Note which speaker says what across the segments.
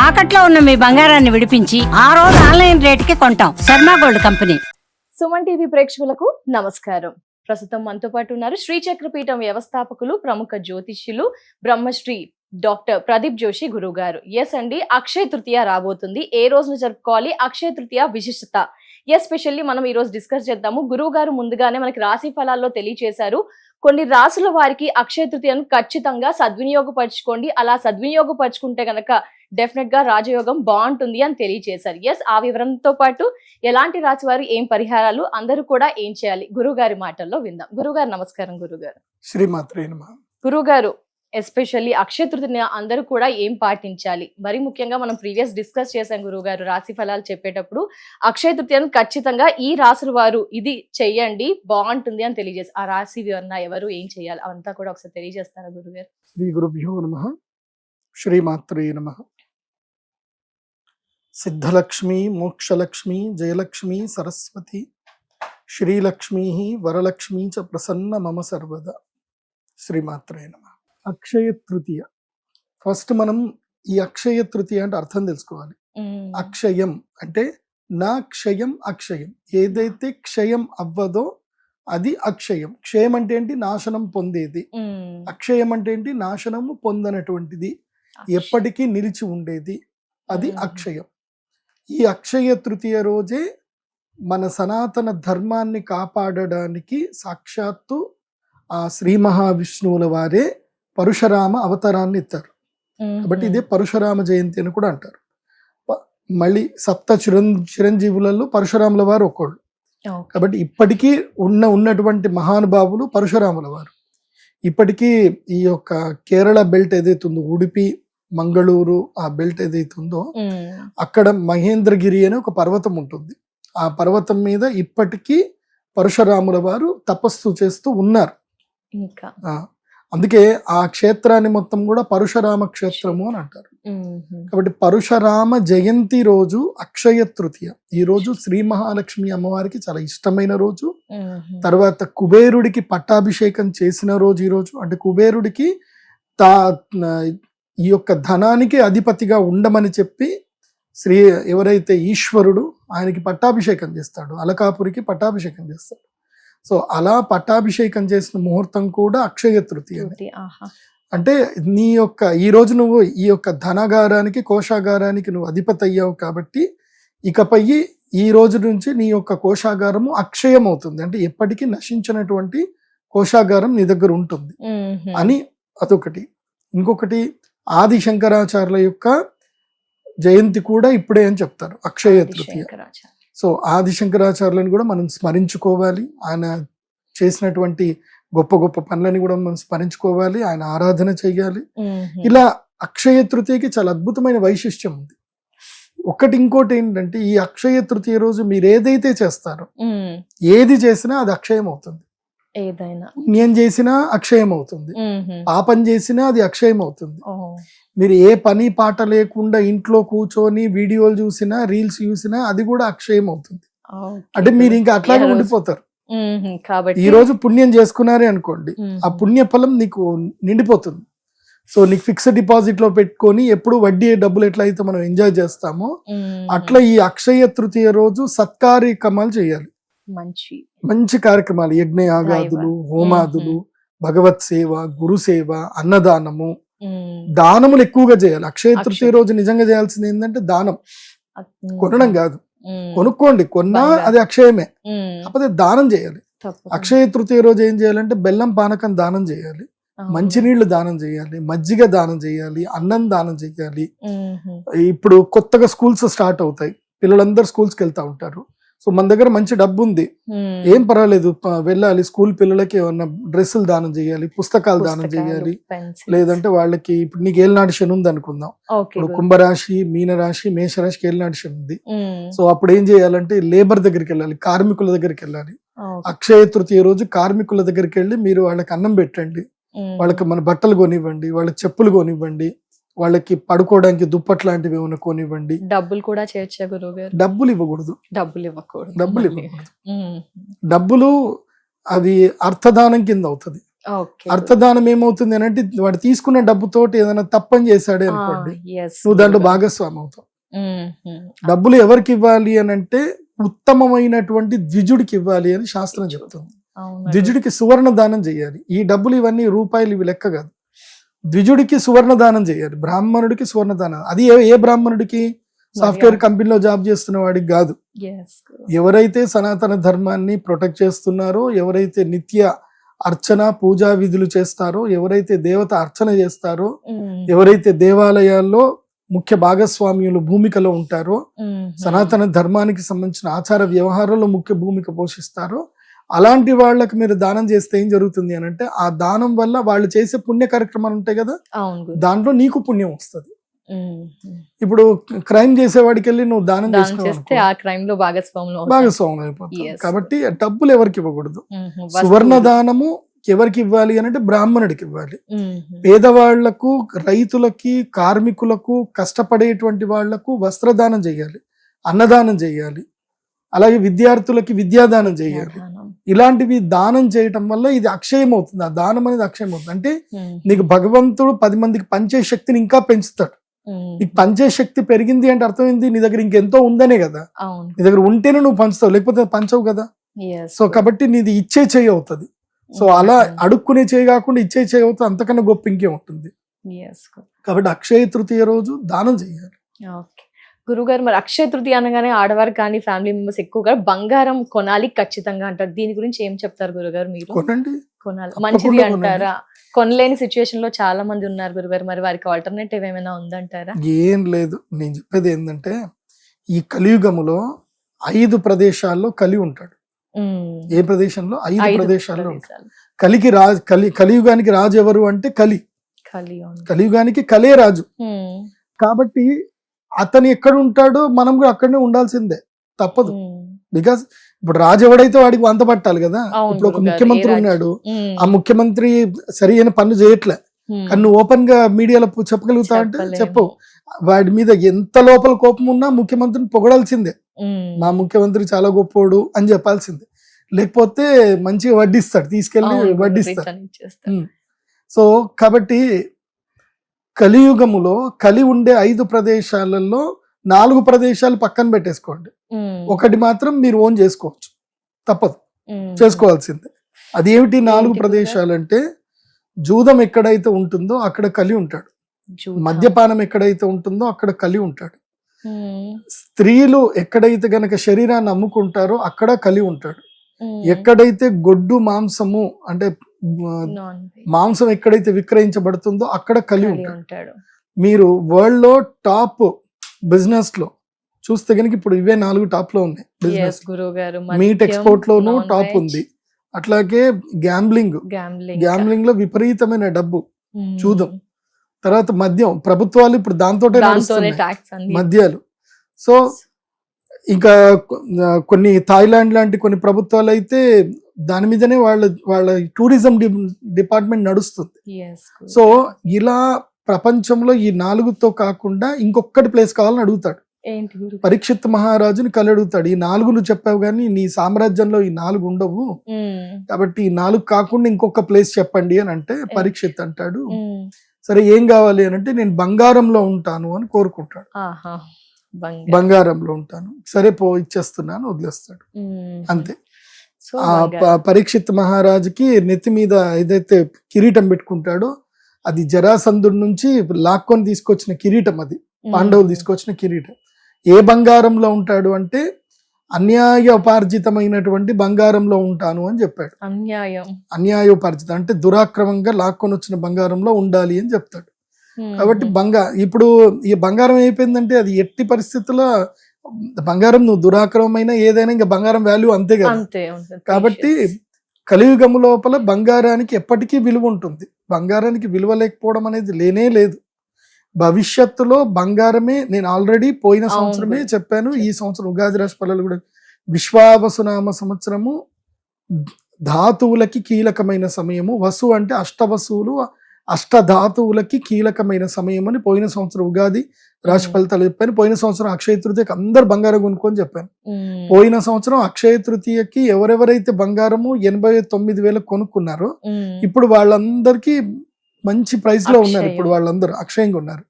Speaker 1: తాకట్లో ఉన్న మీ బంగారాన్ని విడిపించి ఆ రోజు ఆన్లైన్ రేటుకి కొంటాం. Sharma gold company.
Speaker 2: Suman TV ప్రేక్షకులకు నమస్కారం. ప్రస్తుతం మనతో పాటు ఉన్నారు శ్రీ చక్రపీఠం వ్యవస్థాపకులు, ప్రముఖ జ్యోతిష్యులు, బ్రహ్మశ్రీ డాక్టర్ ప్రదీప్ జోషి గురువు గారు. ఎస్ అండి, అక్షయ తృతీయ రాబోతుంది. ఏ రోజున జరుపుకోవాలి, అక్షయ తృతీయ విశిష్టత ఎస్పెషల్లీ మనం ఈ రోజు డిస్కస్ చేద్దాము. గురువు గారు ముందుగానే మనకి రాశి ఫలాల్లో తెలియచేశారు. కొన్ని రాసుల వారికి అక్షయ తృతీయను ఖచ్చితంగా సద్వినియోగపరచుకోండి, అలా సద్వినియోగపరచుకుంటే గనక డెఫినెట్ గా రాజయోగం బాగుంటుంది అని తెలియజేశారు. ఎస్, ఆ వివరంతో పాటు ఎలాంటి రాశి వారు ఏం పరిహారాలు, అందరూ కూడా ఏం చేయాలి, గురువు గారి మాటల్లో విందాం. గురువు గారు నమస్కారం. గురువు గారు
Speaker 3: శ్రీమాత్రే నమః.
Speaker 2: గురువు గారు, ఎస్పెషల్లీ అక్షయ తృతీయ అందరూ కూడా ఏం పాటించాలి? మరి ముఖ్యంగా మనం ప్రీవియస్ డిస్కస్ చేసాం గురువు గారు, రాశి ఫలాలు చెప్పేటప్పుడు అక్షయ తృతీయను ఖచ్చితంగా ఈ రాశుల వారు ఇది చెయ్యండి బాగుంటుంది అని తెలియజేసి, ఆ రాశి ఎవరు ఏం చేయాలి అవంతా కూడా ఒకసారి తెలియజేస్తారా గురువు గారు?
Speaker 3: శ్రీ గురుభ్యో నమః. శ్రీమాత్రే నమః. సిద్ధలక్ష్మి, మోక్షలక్ష్మి, జయలక్ష్మి, సరస్వతి, శ్రీలక్ష్మి, వరలక్ష్మి చ ప్రసన్న మమ సర్వదా. శ్రీమాత్రే నమః. అక్షయ తృతీయ. ఫస్ట్ మనం ఈ అక్షయ తృతీయ అంటే అర్థం తెలుసుకోవాలి. అక్షయం అంటే నా క్షయం అక్షయం, ఏదైతే క్షయం అవ్వదో అది అక్షయం. క్షయం అంటే ఏంటి? నాశనం పొందేది. అక్షయం అంటే ఏంటి? నాశనము పొందనటువంటిది, ఎప్పటికీ నిలిచి ఉండేది, అది అక్షయం. ఈ అక్షయ తృతీయ రోజే మన సనాతన ధర్మాన్ని కాపాడడానికి సాక్షాత్తు ఆ శ్రీ మహావిష్ణువుల వారే పరశురామ అవతారాన్ని ఎత్తారు. కాబట్టి ఇదే పరశురామ జయంతి అని కూడా అంటారు. మళ్ళీ సప్త చిరంజీవులలో పరశురాముల వారు ఒకళ్ళు. కాబట్టి ఇప్పటికీ ఉన్నటువంటి మహానుభావులు పరశురాముల వారు. ఇప్పటికీ ఈ యొక్క కేరళ బెల్ట్ ఏదైతుందో, ఉడిపి మంగళూరు ఆ బెల్ట్ ఏదైతుందో, అక్కడ మహేంద్రగిరి అనే ఒక పర్వతం ఉంటుంది. ఆ పర్వతం మీద ఇప్పటికీ పరశురాముల వారు తపస్సు చేస్తూ ఉన్నారు. అందుకే ఆ క్షేత్రాన్ని మొత్తం కూడా పరశురామ క్షేత్రము అని అంటారు. కాబట్టి పరశురామ జయంతి రోజు అక్షయ తృతీయ. ఈ రోజు శ్రీ మహాలక్ష్మి అమ్మవారికి చాలా ఇష్టమైన రోజు. తర్వాత కుబేరుడికి పట్టాభిషేకం చేసిన రోజు ఈ రోజు. అంటే కుబేరుడికి ఈ యొక్క ధనానికి అధిపతిగా ఉండమని చెప్పి ఎవరైతే ఈశ్వరుడు ఆయనకి పట్టాభిషేకం చేస్తాడు, అలకాపురికి పట్టాభిషేకం చేస్తాడు. సో అలా పట్టాభిషేకం చేసిన ముహూర్తం కూడా అక్షయ తృతీయ. అంటే నీ యొక్క ఈ రోజు నువ్వు ఈ యొక్క ధనగారానికి, కోశాగారానికి నువ్వు అధిపతి అయ్యావు. కాబట్టి ఇకపై ఈ రోజు నుంచి నీ యొక్క కోశాగారము అక్షయం అవుతుంది. అంటే ఎప్పటికీ నశించినటువంటి కోశాగారం నీ దగ్గర ఉంటుంది అని అదొకటి. ఇంకొకటి, ఆది శంకరాచార్యుల యొక్క జయంతి కూడా ఇప్పుడే అని చెప్తారు, అక్షయ తృతీయ. సో ఆది శంకరాచార్యులను కూడా మనం స్మరించుకోవాలి. ఆయన చేసినటువంటి గొప్ప గొప్ప పనులని కూడా మనం స్మరించుకోవాలి, ఆయన ఆరాధన చేయాలి. ఇలా అక్షయ తృతీయకి చాలా అద్భుతమైన వైశిష్ట్యం ఉంది. ఇంకోటి ఏంటంటే, ఈ అక్షయ తృతీయ రోజు మీరు ఏదైతే చేస్తారో, ఏది చేసినా అది అక్షయం అవుతుంది.
Speaker 2: ఏదైనా
Speaker 3: పుణ్యం చేసినా అక్షయం అవుతుంది, పాపం చేసినా అది అక్షయం అవుతుంది. మీరు ఏ పని పాట లేకుండా ఇంట్లో కూర్చొని వీడియోలు చూసినా, రీల్స్ చూసినా అది కూడా అక్షయం అవుతుంది. అంటే మీరు ఇంకా అట్లాగే ఉండిపోతారు. కాబట్టి ఈ రోజు పుణ్యం చేసుకున్నారే అనుకోండి, ఆ పుణ్య ఫలం నీకు నిండిపోతుంది. సో నీకు ఫిక్స్డ్ డిపాజిట్ లో పెట్టుకొని ఎప్పుడు వడ్డీ డబ్బులు ఎట్లయితే మనం ఎంజాయ్ చేస్తామో, అట్లా ఈ అక్షయ తృతీయ రోజు సత్కార్యక్రమాలు చేయాలి. మంచి కార్యక్రమాలు, యజ్ఞయాగాదులు, హోమాదులు, భగవత్ సేవ, గురు సేవ, అన్నదానము, దానములు ఎక్కువగా చేయాలి. అక్షయ తృతీయ రోజు నిజంగా చేయాల్సింది ఏంటంటే దానం. కొనడం కాదు, కొనుక్కోండి, కొన్నా అది అక్షయమే, కాకపోతే దానం చేయాలి. అక్షయ తృతీయ రోజు ఏం చేయాలంటే బెల్లం పానకం దానం చేయాలి, మంచినీళ్లు దానం చేయాలి, మజ్జిగ దానం చేయాలి, అన్నం దానం చేయాలి. ఇప్పుడు కొత్తగా స్కూల్స్ స్టార్ట్ అవుతాయి, పిల్లలందరూ స్కూల్స్కి వెళ్తా ఉంటారు. సో మన దగ్గర మంచి డబ్బు ఉంది, ఏం పర్వాలేదు, వెళ్ళాలి. స్కూల్ పిల్లలకి ఏమన్నా డ్రెస్సులు దానం చేయాలి, పుస్తకాలు దానం చేయాలి. లేదంటే వాళ్ళకి ఇప్పుడు నీకు ఏలినాటి శని ఉంది అనుకుందాం, ఇప్పుడు కుంభరాశి, మీనరాశి, మేషరాశికి ఏలినాటి శని ఉంది. సో అప్పుడు ఏం చేయాలంటే లేబర్ దగ్గరికి వెళ్ళాలి, కార్మికుల దగ్గరికి వెళ్ళాలి. అక్షయ తృతీయ రోజు కార్మికుల దగ్గరికి వెళ్ళి మీరు వాళ్ళకి అన్నం పెట్టండి, వాళ్ళకి మన బట్టలు కొనివ్వండి, వాళ్ళకి చెప్పులు కొనివ్వండి, వాళ్ళకి పడుకోవడానికి దుప్పట్ లాంటివి ఏమైనా కొనివ్వండి.
Speaker 2: డబ్బులు కూడా చేయొచ్చా గురువు గారు?
Speaker 3: డబ్బులు ఇవ్వకూడదు.
Speaker 2: డబ్బులు
Speaker 3: డబ్బులు అవి అర్థదానం కింద అవుతుంది.
Speaker 2: ఓకే.
Speaker 3: అర్థదానం ఏమవుతుంది అని అంటే వాడు తీసుకున్న డబ్బుతోటి ఏదైనా తప్పని చేశాడే అనుకోండి, నువ్వు దాంట్లో భాగస్వామి అవుతావు. డబ్బులు ఎవరికి ఇవ్వాలి అని అంటే ఉత్తమమైనటువంటి ద్విజుడికి ఇవ్వాలి అని శాస్త్రం చెప్తుంది. ద్విజుడికి సువర్ణ దానం చేయాలి. ఈ డబ్బులు ఇవన్నీ రూపాయలు ఇవి లెక్క కాదు. ద్విజుడికి సువర్ణ దానం చేయాలి, బ్రాహ్మణుడికి సువర్ణ దానం. అది ఏ బ్రాహ్మణుడికి? సాఫ్ట్వేర్ కంపెనీలో జాబ్ చేస్తున్న వాడికి కాదు. ఎవరైతే సనాతన ధర్మాన్ని ప్రొటెక్ట్ చేస్తున్నారో, ఎవరైతే నిత్య అర్చన పూజా విధులు చేస్తారో, ఎవరైతే దేవత అర్చన చేస్తారో, ఎవరైతే దేవాలయాల్లో ముఖ్య భాగస్వామ్యులు భూమికలో ఉంటారో, సనాతన ధర్మానికి సంబంధించిన ఆచార వ్యవహారంలో ముఖ్య భూమిక పోషిస్తారో, అలాంటి వాళ్ళకి మీరు దానం చేస్తే ఏం జరుగుతుంది అని అంటే, ఆ దానం వల్ల వాళ్ళు చేసే పుణ్య కార్యక్రమాలు ఉంటాయి కదా, దాంట్లో నీకు పుణ్యం వస్తుంది. ఇప్పుడు క్రైమ్ చేసేవాడికి వెళ్ళి నువ్వు దానం చేస్తే భాగస్వామ్యం అయిపోతుంది. కాబట్టి డబ్బులు ఎవరికి ఇవ్వకూడదు. సువర్ణ దానము ఎవరికి ఇవ్వాలి అని అంటే బ్రాహ్మణుడికి ఇవ్వాలి. పేదవాళ్లకు, రైతులకి, కార్మికులకు, కష్టపడేటువంటి వాళ్లకు వస్త్రదానం చేయాలి, అన్నదానం చేయాలి, అలాగే విద్యార్థులకి విద్యాదానం చేయాలి. ఇలాంటివి దానం చేయటం వల్ల ఇది అక్షయం అవుతుంది. ఆ దానం అనేది అక్షయం అవుతుంది. అంటే నీకు భగవంతుడు 10 మందికి పంచే శక్తిని ఇంకా పెంచుతాడు. నీకు పంచే శక్తి పెరిగింది అంటే అర్థమైంది నీ దగ్గర ఇంకెంతో ఉందనే కదా. నీ దగ్గర ఉంటేనే నువ్వు పంచుతావు, లేకపోతే పంచవు కదా. సో కాబట్టి నీది ఇచ్చే చేయి అవుతుంది. సో అలా అడుక్కునే చేయి కాకుండా ఇచ్చే చేయి అవుతుంది. అంతకన్నా గొప్ప ఇంకే ఉంటుంది. కాబట్టి అక్షయ తృతీయ రోజు దానం చేయాలి.
Speaker 2: గురుగారు, మరి అక్షయ తృతీయ అనగానే ఆడవారు కానీ ఫ్యామిలీ మెంబర్స్ ఎక్కువగా బంగారం కొనాలి ఖచ్చితంగా అంటారు. దీని గురించి ఏం చెప్తారు గురుగారు? మీరు కొనాలి మంచిది అంటారా? కొనలేని సిచ్యువేషన్ లో చాలా మంది ఉన్నారు గురుగారు, మరి వారికి ఆల్టర్నేటివ్ ఏమైనా ఉందంటారా?
Speaker 3: ఏం లేదు. నేను చెప్పేది ఏంటంటే, ఈ కలియుగములో 5 ప్రదేశాల్లో కలి ఉంటాడు. ఏ ప్రదేశంలో? 5 ప్రదేశాల్లో ఉంటాడు. కలియుగానికి రాజు ఎవరు అంటే కలియుగానికి కలే రాజు. కాబట్టి అతను ఎక్కడ ఉంటాడో మనం కూడా అక్కడనే ఉండాల్సిందే, తప్పదు. బికాస్ ఇప్పుడు రాజు ఎవడైతే వాడికి వంత పట్టాలి కదా. ఇప్పుడు ఒక ముఖ్యమంత్రి ఉన్నాడు, ఆ ముఖ్యమంత్రి సరి అయిన పనులు చేయట్లే, కానీ నువ్వు ఓపెన్ గా మీడియాలో చెప్పగలుగుతావు అంటే చెప్పవు. వాడి మీద ఎంత లోపల కోపం ఉన్నా ముఖ్యమంత్రిని పొగడాల్సిందే. మా ముఖ్యమంత్రి చాలా గొప్పోడు అని చెప్పాల్సిందే, లేకపోతే మంచిగా వడ్డిస్తాడు, తీసుకెళ్లి వడ్డిస్తాడు. సో కాబట్టి కలియుగములో కలి ఉండే 5 ప్రదేశాలలో 4 ప్రదేశాలు పక్కన పెట్టేసుకోండి, ఒకటి మాత్రం మీరు ఓన్ చేసుకోవచ్చు, తప్పదు, చేసుకోవాల్సిందే. అది ఏమిటి 4 ప్రదేశాలు అంటే, జూదం ఎక్కడైతే ఉంటుందో అక్కడ కలి ఉంటాడు, మద్యపానం ఎక్కడైతే ఉంటుందో అక్కడ కలి ఉంటాడు, స్త్రీలు ఎక్కడైతే గనక శరీరాన్ని అమ్ముకుంటారో అక్కడ కలి ఉంటాడు, ఎక్కడైతే గొడ్డు మాంసము అంటే మాంసం ఎక్కడైతే విక్రయించబడుతుందో అక్కడ కలి ఉంటాడు. మీరు వరల్డ్ లో టాప్ బిజినెస్ లో చూస్తే కనుక ఇప్పుడు ఇవే 4 టాప్ లో ఉన్నాయి బిజినెస్. మీట్ ఎక్స్పోర్ట్ లోనూ టాప్ ఉంది, అట్లాగే గ్యాంబ్లింగ్ లో విపరీతమైన డబ్బు, చూద్దాం. తర్వాత మద్యం, ప్రభుత్వాలు ఇప్పుడు దాంతోటే మద్యాలు. సో ఇంకా కొన్ని థాయిలాండ్ లాంటి కొన్ని ప్రభుత్వాలు అయితే దాని మీదనే వాళ్ళ టూరిజం డిపార్ట్మెంట్ నడుస్తుంది. సో ఇలా ప్రపంచంలో ఈ 4తో కాకుండా ఇంకొకటి ప్లేస్ కావాలని అడుగుతాడు. పరీక్షిత్ మహారాజుని కలి అడుగుతాడు, ఈ 4 నువ్వు చెప్పావు కానీ నీ సామ్రాజ్యంలో ఈ 4 ఉండవు, కాబట్టి ఈ 4 కాకుండా ఇంకొక ప్లేస్ చెప్పండి అని అంటే పరీక్షిత్ అంటాడు, సరే ఏం కావాలి అని అంటే, నేను బంగారంలో ఉంటాను అని కోరుకుంటాడు. బంగారంలో ఉంటాను, సరే పో ఇచ్చేస్తున్నాను, వదిలేస్తాడు, అంతే. పరీక్షిత్ మహారాజుకి నెత్తి మీద ఏదైతే కిరీటం పెట్టుకుంటాడో అది జరాసంధుడి నుంచి లాక్కొని తీసుకొచ్చిన కిరీటం, అది పాండవులు తీసుకొచ్చిన కిరీటం. ఏ బంగారంలో ఉంటాడు అంటే అన్యాయోపార్జితమైనటువంటి బంగారంలో ఉంటాను అని చెప్పాడు. అన్యాయోపార్జితం అంటే దురాక్రమంగా లాక్కొని వచ్చిన బంగారంలో ఉండాలి అని చెప్తాడు. కాబట్టి ఇప్పుడు ఈ బంగారం అయిపోయిందంటే అది ఎట్టి పరిస్థితుల్లో బంగారం, నువ్వు దురాక్రమమైన ఏదైనా ఇంకా బంగారం వాల్యూ అంతే కదా. కాబట్టి కలియుగము లోపల బంగారానికి ఎప్పటికీ విలువ ఉంటుంది, బంగారానికి విలువ లేకపోవడం అనేది లేనే లేదు. భవిష్యత్తులో బంగారమే, నేను ఆల్రెడీ పోయిన సంవత్సరమే చెప్పాను, ఈ సంవత్సరం ఉగాది రాశి ఫలాలు కూడా, విశ్వావసునామ సంవత్సరము ధాతువులకి కీలకమైన సమయము. వసు అంటే అష్టవసువులు, అష్టధాతువులకి కీలకమైన సమయం అని పోయిన సంవత్సరం ఉగాది రాశి ఫలితాలు చెప్పాను. పోయిన సంవత్సరం అక్షయ తృతీయకి అందరు బంగారం కొనుక్కొని చెప్పాను. పోయిన సంవత్సరం అక్షయ తృతీయకి ఎవరెవరైతే బంగారము 89,000 కొనుక్కున్నారో ఇప్పుడు వాళ్ళందరికీ మంచి ప్రైస్ లో ఉన్నారు. ఇప్పుడు వాళ్ళందరూ అక్షయంగా ఉన్నారు.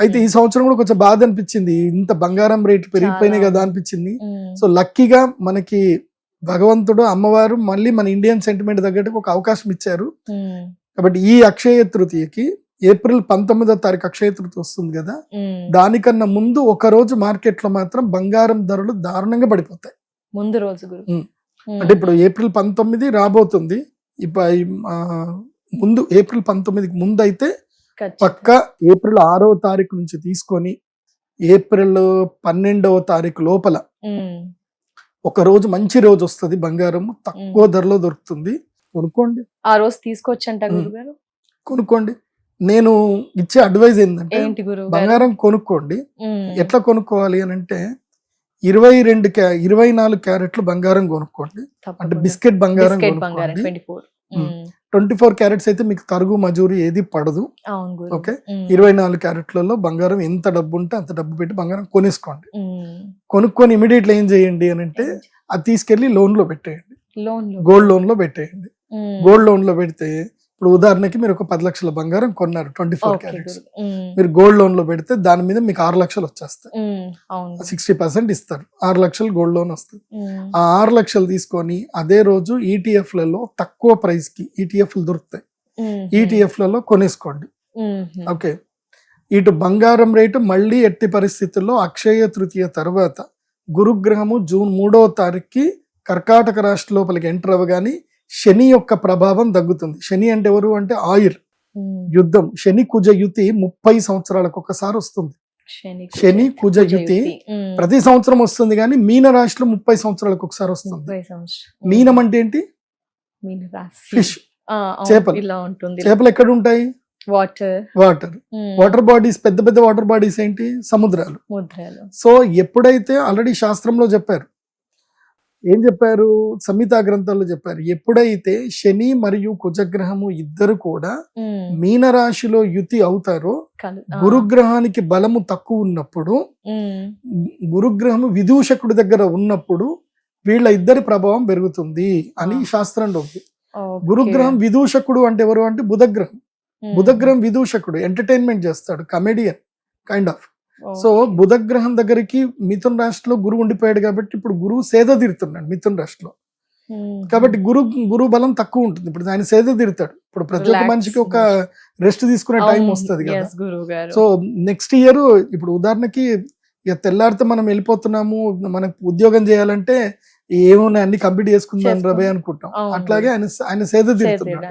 Speaker 3: అయితే ఈ సంవత్సరం కూడా కొంచెం బాధ అనిపించింది, ఇంత బంగారం రేటు పెరిగిపోయినాయి కదా అనిపించింది. సో లక్కీగా మనకి భగవంతుడు అమ్మవారు మళ్ళీ మన ఇండియన్ సెంటిమెంట్ తగ్గట్టు ఒక అవకాశం ఇచ్చారు. కాబట్టి ఈ అక్షయ తృతీయకి ఏప్రిల్ 19వ తారీఖు అక్షయ తృతీయ వస్తుంది కదా, దానికన్నా ముందు ఒక రోజు మార్కెట్ లో మాత్రం బంగారం ధరలు దారుణంగా పడిపోతాయి.
Speaker 2: ముందు రోజు
Speaker 3: అంటే ఇప్పుడు ఏప్రిల్ 19 రాబోతుంది. ముందు ఏప్రిల్ 19కి ముందు అయితే పక్క ఏప్రిల్ 6వ తారీఖు నుంచి తీసుకొని ఏప్రిల్ 12వ తారీఖు లోపల ఒక రోజు మంచి రోజు వస్తుంది, బంగారం తక్కువ ధరలో దొరుకుతుంది. కొనుక్కోండి,
Speaker 2: ఆ రోజు తీసుకోవచ్చంట గురుగారు.
Speaker 3: కొనుక్కోండి. నేను ఇచ్చే అడ్వైజ్ ఏంటంటే బంగారం కొనుక్కోండి. ఎట్లా కొనుక్కోవాలి అని అంటే 24 క్యారెట్లు బంగారం కొనుక్కోండి. అంటే బిస్కెట్ బంగారం కొనుక్కోండి. 24 క్యారెట్స్ అయితే మీకు తరుగు మజూరి ఏది పడదు. ఓకే, 24 క్యారెట్లలో బంగారం ఎంత డబ్బు ఉంటే అంత డబ్బు పెట్టి బంగారం కొనేసుకోండి. కొనుక్కొని ఇమీడియట్లీ ఏం చేయండి అని అంటే అది తీసుకెళ్లి లోన్ లో పెట్టేయండి, గోల్డ్ లోన్ లో పెట్టేయండి. గోల్డ్ లోన్ లో పెడితే ఇప్పుడు ఉదాహరణకి మీరు ఒక 10 లక్షల బంగారం కొన్నారు 24 క్యారెట్స్, మీరు గోల్డ్ లోన్ లో పెడితే దాని మీద మీకు 6 లక్షలు వచ్చేస్తాయి. 60% ఇస్తారు, 6 లక్షలు గోల్డ్ లోన్ వస్తుంది. ఆ 6 లక్షలు తీసుకొని అదే రోజు ఈటీఎఫ్ లలో తక్కువ ప్రైస్ కి ఈటీఎఫ్లు దొరుకుతాయి, ఈటీఎఫ్ లలో కొనేసుకోండి. ఓకే, ఇటు బంగారం రేటు మళ్ళీ ఎట్టి పరిస్థితుల్లో అక్షయ తృతీయ తర్వాత గురుగ్రహము జూన్ 3వ తారీఖుకి కర్కాటక రాశి లోపలికి ఎంటర్ అవ్వగానే శని యొక్క ప్రభావం తగ్గుతుంది. శని అంటే ఎవరు అంటే ఆయుర్, యుద్ధం. శని కుజ యుతి 30 సంవత్సరాలకు ఒకసారి వస్తుంది. శని కుజ యుతి ప్రతి సంవత్సరం వస్తుంది, కానీ మీన రాశిలో 30 సంవత్సరాలకు ఒకసారి వస్తుంది. మీనం అంటే ఏంటి? ఫిష్, చేపలు. చేపలు ఎక్కడ ఉంటాయి? Water bodies. పెద్ద పెద్ద వాటర్ బాడీస్ ఏంటి? సముద్రాలు. సో ఎప్పుడైతే ఆల్రెడీ శాస్త్రంలో చెప్పారు, ఏం చెప్పారు? సంహితా గ్రంథాల్లో చెప్పారు, ఎప్పుడైతే శని మరియు కుజగ్రహము ఇద్దరు కూడా మీనరాశిలో యుతి అవుతారో, గురుగ్రహానికి బలము తక్కువ ఉన్నప్పుడు, గురుగ్రహము విదూషకుడి దగ్గర ఉన్నప్పుడు వీళ్ళ ఇద్దరి ప్రభావం పెరుగుతుంది అని శాస్త్రంలో ఉంది. గురుగ్రహం విదూషకుడు అంటే ఎవరు అంటే బుధగ్రహం. బుధగ్రహం విదూషకుడు, ఎంటర్టైన్మెంట్ చేస్తాడు, కమెడియన్ కైండ్ ఆఫ్. సో బుధగ్రహం దగ్గరికి మిథున రాశిలో గురువు ఉండిపోయాడు కాబట్టి ఇప్పుడు గురువు సేద తీరుతున్నాడు మిథున రాశిలో. కాబట్టి గురు బలం తక్కువ ఉంటుంది. ఇప్పుడు ఆయన సేద తీరుతాడు. ఇప్పుడు ప్రతి ఒక్క మనిషికి ఒక రెస్ట్ తీసుకునే టైం వస్తుంది కదా. సో నెక్స్ట్ ఇయర్ ఇప్పుడు ఉదాహరణకి ఇక తెల్లారితే మనం వెళ్ళిపోతున్నాము, మనకు ఉద్యోగం చేయాలంటే ఏమున్నాయి అన్ని కంప్లీట్ చేసుకుందాం రవే అనుకుంటాం. అట్లాగే ఆయన సేద తీరుతున్నాడు.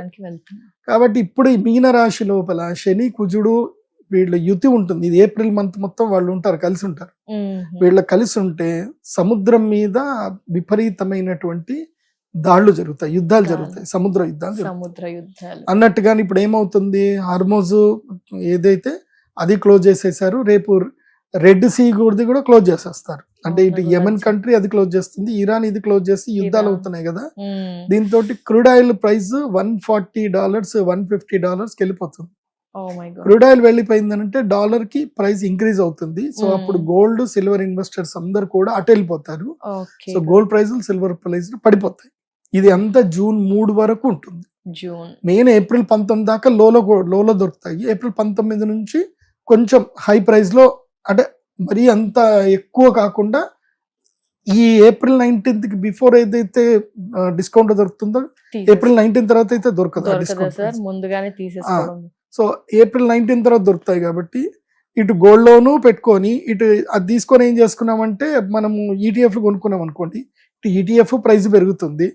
Speaker 3: కాబట్టి ఇప్పుడు ఈ మీన రాశి లోపల శని కుజుడు వీళ్ళ యుతి ఉంటుంది. ఇది ఏప్రిల్ మంత్ మొత్తం వాళ్ళు ఉంటారు, కలిసి ఉంటారు. వీళ్ళ కలిసి ఉంటే సముద్రం మీద విపరీతమైనటువంటి దాళ్లు జరుగుతాయి, యుద్ధాలు జరుగుతాయి, సముద్ర యుద్ధాలు అన్నట్టుగాని ఇప్పుడు ఏమవుతుంది, హార్మోజ్ ఏదైతే అది క్లోజ్ చేసేసారు. రేపు రెడ్ సీ కూడా క్లోజ్ చేసేస్తారు. అంటే ఇటు యెమెన్ కంట్రీ అది క్లోజ్ చేస్తుంది, ఇరాన్ ఇది క్లోజ్ చేసి యుద్ధాలు అవుతున్నాయి కదా. దీంతో క్రూడ్ ఆయిల్ ప్రైస్ $140 $150 వెళ్ళిపోతుంది. క్రూడ్ ఆయిల్ వెళ్ళిపోయిందనంటే డాలర్ కి ప్రైస్ ఇంక్రీజ్ అవుతుంది. సో అప్పుడు గోల్డ్ సిల్వర్ ఇన్వెస్టర్స్ అందరు కూడా అటు వెళ్ళిపోతారు. So gold price silver price పడిపోతాయి. ఇది అంతా జూన్ 3 వరకు ఉంటుంది. మెయిన్ ఏప్రిల్ 19 దాకా లోలో దొరుకుతాయి. ఏప్రిల్ 19 నుంచి కొంచెం హై ప్రైస్ లో, అంటే మరీ అంత ఎక్కువ కాకుండా ఈ ఏప్రిల్ 19th కి బిఫోర్ ఏదైతే డిస్కౌంట్ దొరుకుతుందో ఏప్రిల్ 19 తర్వాత అయితే దొరకదు డిస్కౌంట్. సో ఏప్రిల్ 19 తర్వాత దొరుకుతాయి. కాబట్టి ఇటు గోల్డ్ లోను పెట్టుకొని ఇటు అది తీసుకొని ఏం చేసుకున్నామంటే మనము ఈటీఎఫ్ కొనుక్కున్నాం అనుకోండి, ఇటు ఈటీఎఫ్ ప్రైస్ పెరుగుతుంది,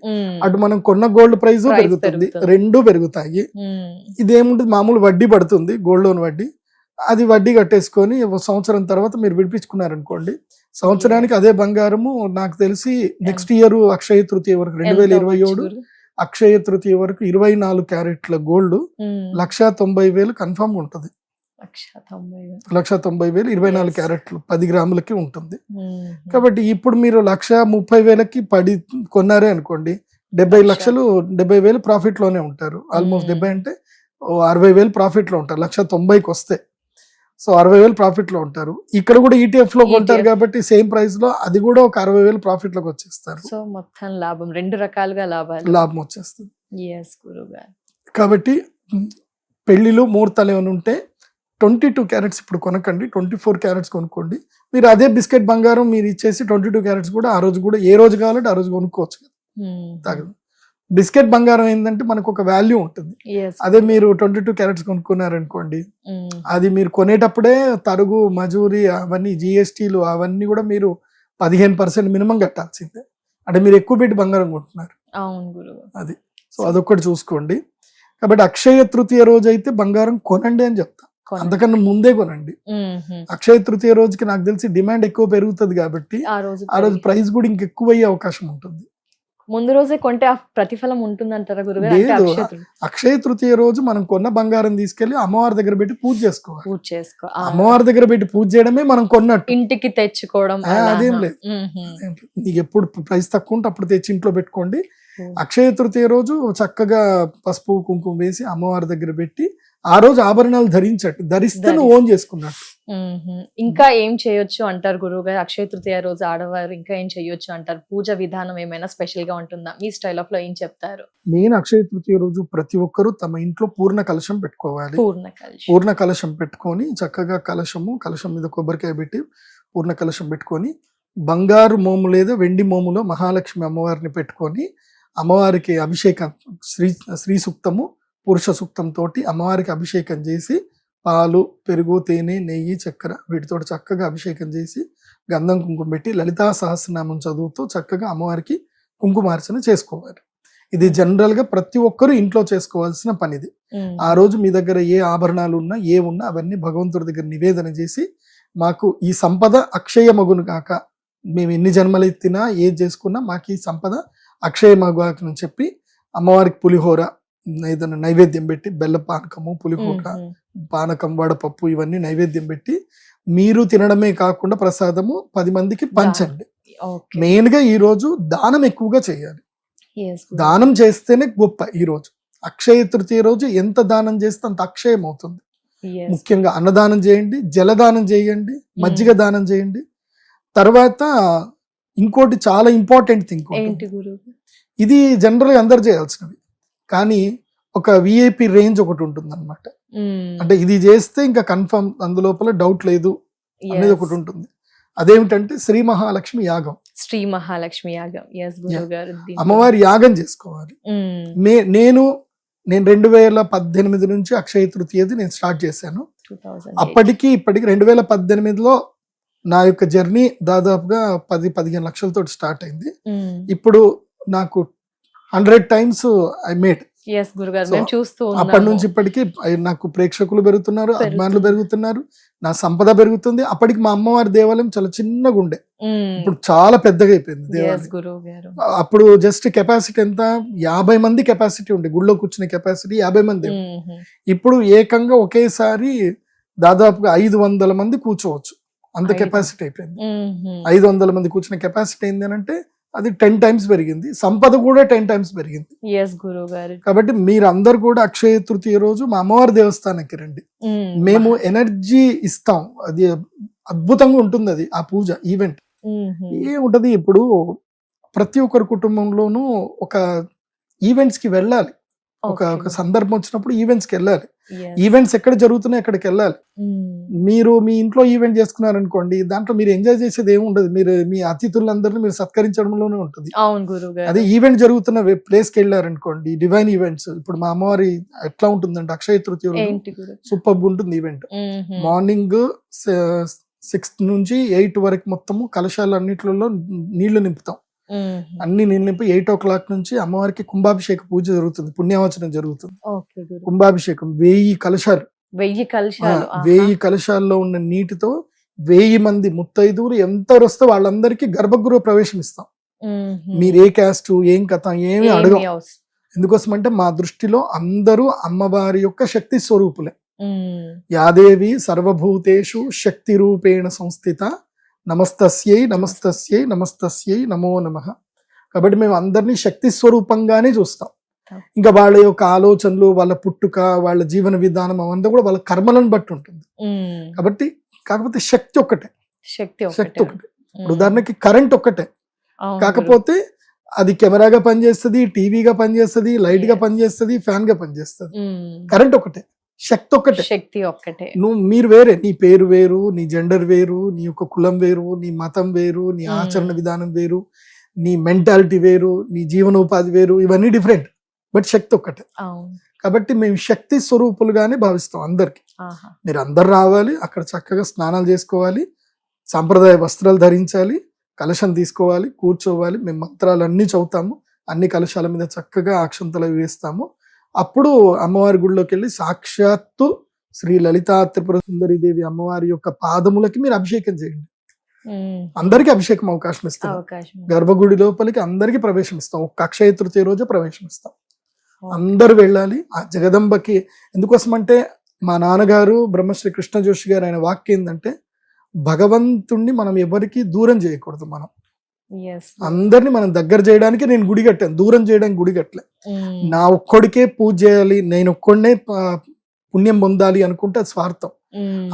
Speaker 3: అటు మనం కొన్న గోల్డ్ ప్రైస్ పెరుగుతుంది, రెండు పెరుగుతాయి. ఇదేముంటుంది, మామూలు వడ్డీ పడుతుంది, గోల్డ్ లోన్ వడ్డీ. అది వడ్డీ కట్టేసుకొని సంవత్సరం తర్వాత మీరు విడిపించుకున్నారనుకోండి, సంవత్సరానికి అదే బంగారము నాకు తెలిసి నెక్స్ట్ ఇయర్ అక్షయ తృతీయ వరకు 2027 అక్షయ తృతీయ వరకు 24 క్యారెట్ల గోల్డ్ 1,90,000 కన్ఫర్మ్ ఉంటుంది. 1,90,000 24 క్యారెట్లు 10 గ్రాములకి ఉంటుంది. కాబట్టి ఇప్పుడు మీరు 1,30,000కి పడి కొన్నారే అనుకోండి, 70 లక్షలు 70,000 ప్రాఫిట్ లోనే ఉంటారు. ఆల్మోస్ట్ 70 అంటే 60,000 ప్రాఫిట్ లో ఉంటారు, 1,90,000కి వస్తే. సో 60,000 ప్రాఫిట్ లో ఉంటారు. ఇక్కడ కూడా ETF లో కొంటారు కాబట్టి సేమ్ ప్రైస్ లో అది కూడా ఒక 60,000 ప్రాఫిట్ లోకి వచ్చేస్తారు.
Speaker 2: సో మొత్తం లాభం, 2 రకాలుగా
Speaker 3: లాభం వచ్చేస్తుంది.
Speaker 2: గురుగారు.
Speaker 3: కాబట్టి పెళ్లిలో ముహూర్తాలు ఏమైనా ఉంటే 22 క్యారెట్స్ ఇప్పుడు కొనకండి, 24 క్యారెట్స్ కొనుక్కోండి. మీరు అదే బిస్కెట్ బంగారం మీరు ఇచ్చేసి 22 క్యారెట్స్ కూడా ఆ రోజు కూడా ఏ రోజు కావాలంటే ఆ రోజు కొనుక్కోవచ్చు కదా, తగదు. బిస్కెట్ బంగారం ఏంటంటే మనకు ఒక వాల్యూ ఉంటుంది. అదే మీరు 22 క్యారెట్స్ కొనుక్కున్నారనుకోండి, అది మీరు కొనేటప్పుడే తరుగు, మజూరి, అవన్నీ GSTలు అవన్నీ కూడా మీరు 15% మినిమం కట్టాల్సిందే. అంటే మీరు ఎక్కువ పెట్టి బంగారం కొంటున్నారు. అది. సో అదొక్కటి చూసుకోండి. కాబట్టి అక్షయ తృతీయ రోజు అయితే బంగారం కొనండి అని చెప్తా, అంతకన్నా ముందే కొనండి. అక్షయ తృతీయ రోజుకి నాకు తెలిసి డిమాండ్ ఎక్కువ పెరుగుతుంది కాబట్టి ఆ రోజు ప్రైస్ కూడా ఇంకెక్కువ అయ్యే అవకాశం ఉంటుంది.
Speaker 2: ముందు రోజే కొంటే ఆ ప్రతిఫలం ఉంటుందంటారా గురుగారు?
Speaker 3: లేదు, అక్షయ తృతీయ రోజు మనం కొన్న బంగారం తీసుకెళ్లి అమ్మవారి దగ్గర పెట్టి పూజ చేసుకోవాలి. అమ్మవారి దగ్గర పెట్టి పూజ చేయడమే మనం కొన్నట్టు.
Speaker 2: ఇంటికి తెచ్చుకోవడం
Speaker 3: అదేం లేదు. నీకు ఎప్పుడు ప్రైస్ తక్కువ ఉంటే అప్పుడు తెచ్చి ఇంట్లో పెట్టుకోండి. అక్షయ తృతీయ రోజు చక్కగా పసుపు కుంకుమ వేసి అమ్మవారి దగ్గర పెట్టి ఆ రోజు ఆభరణాలు ధరిస్తే నువ్వు ఓన్ చేసుకున్నట్టు.
Speaker 2: ఇంకా ఏం చేయొచ్చు అంటారు గురువు గారు? అక్షయ తృతీయ రోజు ఆడవారు ఇంకా ఏం చేయొచ్చు అంటారు? పూజ విధానం ఏమైనా స్పెషల్ గా ఉంటుందా? మీ స్టైల్ ఆఫ్ లో ఏం చెప్తారు?
Speaker 3: మెయిన్ అక్షయ తృతీయ రోజు ప్రతి ఒక్కరు తమ ఇంట్లో పూర్ణ కలశం పెట్టుకోవాలి. పూర్ణ కలశం పెట్టుకొని చక్కగా కలశం మీద కొబ్బరికాయ పెట్టి పూర్ణ కలశం పెట్టుకొని బంగారు మోము లేదా వెండి మోములో మహాలక్ష్మి అమ్మవారిని పెట్టుకొని అమ్మవారికి అభిషేకం, శ్రీ సూక్తము, పురుష సూక్తం తోటి అమ్మవారికి అభిషేకం చేసి పాలు, పెరుగు, తేనె, నెయ్యి, చక్కెర వీటితో చక్కగా అభిషేకం చేసి గంధం కుంకుమ పెట్టి లలితా సహస్రనామం చదువుతూ చక్కగా అమ్మవారికి కుంకుమార్చన చేసుకోవాలి. ఇది జనరల్ గా ప్రతి ఒక్కరు ఇంట్లో చేసుకోవాల్సిన పనిది. ఆ రోజు మీ దగ్గర ఏ ఆభరణాలు ఉన్నా ఉన్నా అవన్నీ భగవంతుడి దగ్గర నివేదన చేసి మాకు ఈ సంపద అక్షయమగును కాక, మేము ఎన్ని జన్మలు ఎత్తినా ఏది చేసుకున్నా మాకు ఈ సంపద అక్షయమగును చెప్పి అమ్మవారికి పులిహోర ఏదైనా నైవేద్యం పెట్టి, బెల్ల పానకము, పులిహోర, పానకం, వడపప్పు ఇవన్నీ నైవేద్యం పెట్టి మీరు తినడమే కాకుండా ప్రసాదము 10 మందికి పంచండి. మెయిన్ గా ఈ రోజు దానం ఎక్కువగా చేయాలి. దానం చేస్తేనే గొప్ప. ఈ రోజు అక్షయ తృతీయ రోజు ఎంత దానం చేస్తే అంత అక్షయం అవుతుంది. ముఖ్యంగా అన్నదానం చేయండి, జలదానం చేయండి, మజ్జిగ దానం చేయండి. తర్వాత ఇంకోటి చాలా ఇంపార్టెంట్ థింగ్, ఇది జనరల్ గా అందరు చేయాల్సినవి కానీ ఒక VIP రేంజ్ ఒకటి ఉంటుంది అనమాట. అంటే ఇది చేస్తే ఇంకా కన్ఫర్మ్, అందులోపల డౌట్ లేదు అనేది ఒకటి ఉంటుంది. అదేమిటంటే శ్రీ మహాలక్ష్మి యాగం. అమ్మవారి యాగం చేసుకోవాలి. నేను 2018 నుంచి అక్షయ తృతీయది నేను స్టార్ట్ చేశాను. అప్పటికి ఇప్పటికి 2018లో నా యొక్క జర్నీ దాదాపుగా 10-15 లక్షలతో స్టార్ట్ అయింది. ఇప్పుడు నాకు 100 times ఐ మేడ్. అప్పటి నుంచి ఇప్పటికి నాకు ప్రేక్షకులు పెరుగుతున్నారు, అభిమానులు పెరుగుతున్నారు, నా సంపద పెరుగుతుంది. అప్పటికి మా అమ్మవారి దేవాలయం చాలా చిన్నగా ఉండే, ఇప్పుడు చాలా పెద్దగా అయిపోయింది దేవాలయం. అప్పుడు జస్ట్ కెపాసిటీ ఎంత, 50 మంది కెపాసిటీ ఉండే, గుళ్ళో కూర్చునే కెపాసిటీ 50 మంది. ఇప్పుడు ఏకంగా ఒకేసారి దాదాపుగా 500 మంది కూర్చోవచ్చు, అంత కెపాసిటీ అయిపోయింది. 500 మంది కూర్చునే కెపాసిటీ ఏంది అని అంటే అది 10 times పెరిగింది. సంపద కూడా 10 times పెరిగింది. కాబట్టి మీరు అందరు కూడా అక్షయ తృతీయ రోజు మా అమ్మవారి దేవస్థానానికి రండి. మేము ఎనర్జీ ఇస్తాం, అది అద్భుతంగా ఉంటుంది. అది ఆ పూజ ఈవెంట్ ఏముంటది, ఇప్పుడు ప్రతి ఒక్కరి కుటుంబంలోనూ ఒక ఈవెంట్స్ కి వెళ్ళాలి. ఒక సందర్భం వచ్చినప్పుడు ఈవెంట్స్ కి వెళ్ళాలి. ఈవెంట్స్ ఎక్కడ జరుగుతున్నాయి అక్కడికి వెళ్ళాలి. మీరు మీ ఇంట్లో ఈవెంట్ చేసుకున్నారనుకోండి, దాంట్లో మీరు ఎంజాయ్ చేసేది ఏమి ఉండదు. మీరు మీ అతిథులందరినీ మీరు సత్కరించడంలోనే ఉంటుంది. అదే ఈవెంట్ జరుగుతున్న ప్లేస్ కి వెళ్ళారనుకోండి, డివైన్ ఈవెంట్స్. ఇప్పుడు మా అమ్మవారి ఎట్లా ఉంటుందంటే అక్షయ తృతీయ సూపర్ ఉంటుంది ఈవెంట్. మార్నింగ్ 6 నుంచి 8 వరకు మొత్తము కలశాలు అన్నిట్లలో నీళ్లు నింపుతాం. అన్ని నీళ్ళు నింపి 8 o'clock నుంచి అమ్మవారికి కుంభాభిషేక పూజ జరుగుతుంది, పుణ్యావచనం జరుగుతుంది. కుంభాభిషేకం 1000 కలశాలు, 1000 కలశాల్లో ఉన్న నీటితో 1000 మంది ముత్తైదువులు ఎంత వస్తే వాళ్ళందరికీ గర్భగృహ ప్రవేశం ఇస్తాం. మీరు ఏ క్యాస్ట్ ఏం కథ ఏమి అడగం. ఎందుకోసం అంటే మా దృష్టిలో అందరూ అమ్మవారి యొక్క శక్తి స్వరూపులే. యాదేవి సర్వభూతేషు శక్తి రూపేణ సంస్థిత, నమస్తస్యై నమస్తస్యై నమస్తస్యై నమో నమః. కాబట్టి మేము అందరినీ శక్తి స్వరూపంగానే చూస్తాం. ఇంకా వాళ్ళ యొక్క ఆలోచనలు, వాళ్ళ పుట్టుక, వాళ్ళ జీవన విధానం అవంతా కూడా వాళ్ళ కర్మలను బట్టి ఉంటుంది. కాబట్టి కాకపోతే శక్తి ఒక్కటే, శక్తి ఒకటే. ఉదాహరణకి కరెంట్ ఒక్కటే, కాకపోతే అది కెమెరాగా పనిచేస్తుంది, టీవీగా పనిచేస్తుంది, లైట్ గా పనిచేస్తుంది, ఫ్యాన్ గా పనిచేస్తుంది. కరెంట్ ఒకటే, శక్తి ఒక్కటే. మీరు వేరే, నీ పేరు వేరు, నీ జెండర్ వేరు, నీ యొక్క కులం వేరు, నీ మతం వేరు, నీ ఆచరణ విధానం వేరు, నీ మెంటాలిటీ వేరు, నీ జీవనోపాధి వేరు, ఇవన్నీ డిఫరెంట్, బట్ శక్తి ఒక్కటే. కాబట్టి మేము శక్తి స్వరూపులుగానే భావిస్తాం అందరికి. మీరు అందరు రావాలి, అక్కడ చక్కగా స్నానాలు చేసుకోవాలి, సాంప్రదాయ వస్త్రాలు ధరించాలి, కలశం తీసుకోవాలి, కూర్చోవాలి. మేము మంత్రాలన్నీ చదువుతాము, అన్ని కలశాల మీద చక్కగా అక్షంతలు వేస్తాము. అప్పుడు అమ్మవారి గుడిలోకి వెళ్ళి సాక్షాత్తు శ్రీ లలితా త్రిపుర సుందరి దేవి అమ్మవారి యొక్క పాదములకి మీరు అభిషేకం చేయండి. అందరికి అభిషేకం అవకాశం ఇస్తాం. గర్భగుడి లోపలికి అందరికి ప్రవేశం ఇస్తాం. ఒక్క అక్షయ తృతీయ రోజు ప్రవేశం ఇస్తాం. అందరూ వెళ్ళాలి ఆ జగదంబకి. ఎందుకోసం అంటే మా నాన్నగారు బ్రహ్మశ్రీ కృష్ణ జోషి గారు ఆయన వాక్యం ఏంటంటే, భగవంతుణ్ణి మనం ఎవరికి దూరం చేయకూడదు. మనం అందరిని మనం దగ్గర చేయడానికి నేను గుడి కట్టాను, దూరం చేయడానికి గుడి కట్టలే. నా ఒక్కడికే పూజ చేయాలి, నేను ఒక్కడినే పుణ్యం పొందాలి అనుకుంటే అది స్వార్థం.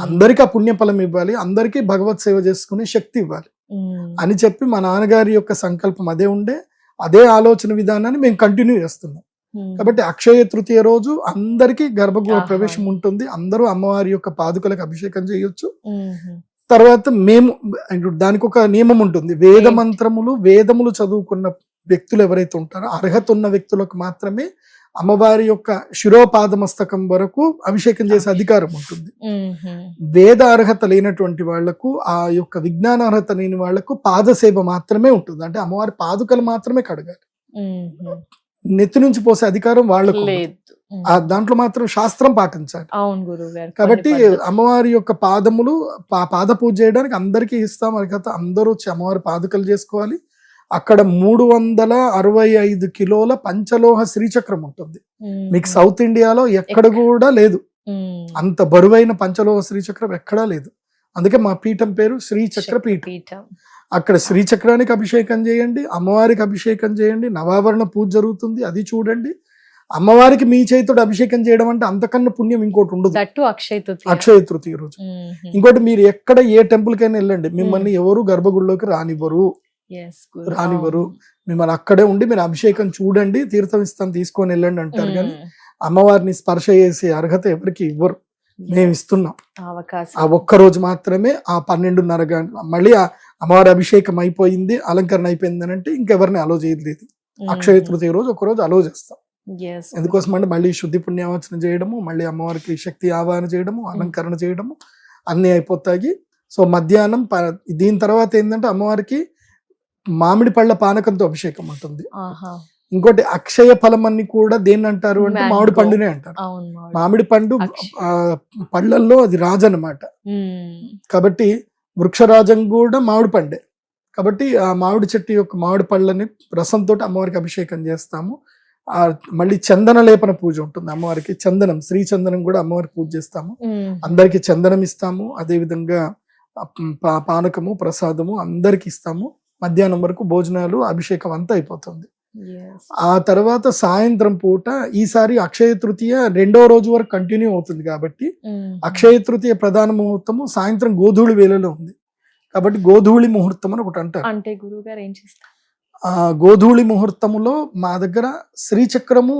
Speaker 3: అందరికి ఆ పుణ్య ఫలం ఇవ్వాలి, అందరికీ భగవత్ సేవ చేసుకునే శక్తి ఇవ్వాలి అని చెప్పి మా నాన్నగారి యొక్క సంకల్పం అదే ఉండే. అదే ఆలోచన విధానాన్ని మేము కంటిన్యూ చేస్తున్నాం. కాబట్టి అక్షయ తృతీయ రోజు అందరికీ గర్భగృహ ప్రవేశం ఉంటుంది. అందరూ అమ్మవారి యొక్క పాదుకలకు అభిషేకం చేయొచ్చు. తర్వాత మేము దానికి ఒక నియమం ఉంటుంది. వేద మంత్రములు, వేదములు చదువుకున్న వ్యక్తులు ఎవరైతే ఉంటారో అర్హత ఉన్న వ్యక్తులకు మాత్రమే అమ్మవారి యొక్క శిరోపాదమస్తకం వరకు అభిషేకం చేసే అధికారం ఉంటుంది. వేద అర్హత లేనటువంటి వాళ్లకు, ఆ యొక్క విజ్ఞాన అర్హత లేని వాళ్లకు పాదసేవ మాత్రమే ఉంటుంది. అంటే అమ్మవారి పాదుకలు మాత్రమే కడగాలి, నెత్తి నుంచి పోసే అధికారం వాళ్ళకు లేదు. దాంట్లో మాత్రం శాస్త్రం పాటించాలి. కాబట్టి అమ్మవారి యొక్క పాదములు పాద పూజ చేయడానికి అందరికీ ఇస్తాం. అర్హత అందరూ వచ్చి అమ్మవారి పాదుకలు చేసుకోవాలి. అక్కడ 365 కిలోల పంచలోహ శ్రీచక్రం ఉంటుంది. మీకు సౌత్ ఇండియాలో ఎక్కడ కూడా లేదు అంత బరువైన పంచలోహ శ్రీచక్రం, ఎక్కడా లేదు. అందుకే మా పీఠం పేరు శ్రీచక్ర పీఠం. అక్కడ శ్రీచక్రానికి అభిషేకం చేయండి, అమ్మవారికి అభిషేకం చేయండి, నవావరణ పూజ జరుగుతుంది, అది చూడండి. అమ్మవారికి మీ చేతుడు అభిషేకం చేయడం అంటే అంతకన్నా పుణ్యం ఇంకోటి ఉండదు. అక్షయ తృతీయ రోజు. ఇంకోటి, మీరు ఎక్కడ ఏ టెంపుల్ కైనా వెళ్ళండి, మిమ్మల్ని ఎవరు గర్భగుడిలోకి రానివ్వరు. మిమ్మల్ని అక్కడే ఉండి మీరు అభిషేకం చూడండి, తీర్థం ఇస్తాను తీసుకొని వెళ్ళండి అంటారు. కానీ అమ్మవారిని స్పర్శ చేసే అర్హత ఎవరికి ఇవ్వరు. మేము ఇస్తున్నాం ఆ ఒక్క రోజు మాత్రమే. ఆ 12:30 గంటల మళ్ళీ అమ్మవారి అభిషేకం అయిపోయింది, అలంకరణ అయిపోయింది అని అంటే ఇంకెవరిని అలో చేయలేదు. అక్షయ తృతీయ రోజు ఒక రోజు అలో చేస్తాం. ఎందుకోసం అంటే మళ్ళీ శుద్ధి పుణ్యావచన చేయడము, మళ్ళీ అమ్మవారికి శక్తి ఆవాహన చేయడము, అలంకరణ చేయడము అన్ని అయిపోతాయి. సో మధ్యాహ్నం దీని తర్వాత ఏంటంటే అమ్మవారికి మామిడి పళ్ళ పానకంతో అభిషేకం ఉంటుంది. ఇంకోటి అక్షయ ఫలం అన్ని కూడా దేన్ని అంటారు అంటే మామిడి పండునే అంటారు. మామిడి పండు పళ్ళల్లో అది రాజు అన్నమాట. కాబట్టి వృక్షరాజం కూడా మామిడి పండే. కాబట్టి ఆ మామిడి చెట్టు యొక్క మామిడి పళ్ళని రసంతో అమ్మవారికి అభిషేకం చేస్తాము. మళ్ళీ చందన లేపన పూజ ఉంటుంది అమ్మవారికి. చందనం, శ్రీ చందనం కూడా అమ్మవారికి పూజ చేస్తాము. అందరికి చందనం ఇస్తాము. అదే విధంగా పానకము, ప్రసాదము అందరికి ఇస్తాము. మధ్యాహ్నం వరకు భోజనాలు, అభిషేకం అంతా అయిపోతుంది. ఆ తర్వాత సాయంత్రం పూట ఈసారి అక్షయ తృతీయ 2వ రోజు వరకు కంటిన్యూ అవుతుంది. కాబట్టి అక్షయ తృతీయ ప్రధాన ముహూర్తము సాయంత్రం గోధూళి వేళలో ఉంది. కాబట్టి గోధూళి ముహూర్తం అని ఒకటి అంటారు.
Speaker 2: అంటే గురువు గారు ఏం చేస్తారు?
Speaker 3: గోధూళి ముహూర్తములో మా దగ్గర శ్రీచక్రము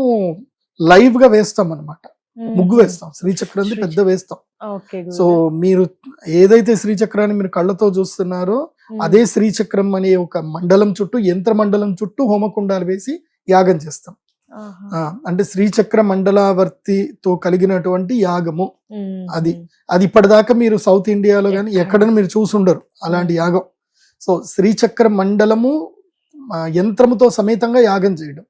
Speaker 3: లైవ్ గా వేస్తాం అన్నమాట. ముగ్గు వేస్తాం, శ్రీచక్రం పెద్ద వేస్తాం. సో మీరు ఏదైతే శ్రీచక్రాన్ని మీరు కళ్ళతో చూస్తున్నారో అదే శ్రీచక్రం అనే ఒక మండలం చుట్టూ, యంత్ర మండలం చుట్టూ హోమకుండాలు వేసి యాగం చేస్తాం. అంటే శ్రీచక్ర మండలావర్తితో కలిగినటువంటి యాగము అది. ఇప్పటిదాకా మీరు సౌత్ ఇండియాలో కానీ ఎక్కడైనా మీరు చూసుండరు అలాంటి యాగం. సో శ్రీచక్ర మండలము యంత్రముతో సమేతంగా యాగం చేయడం.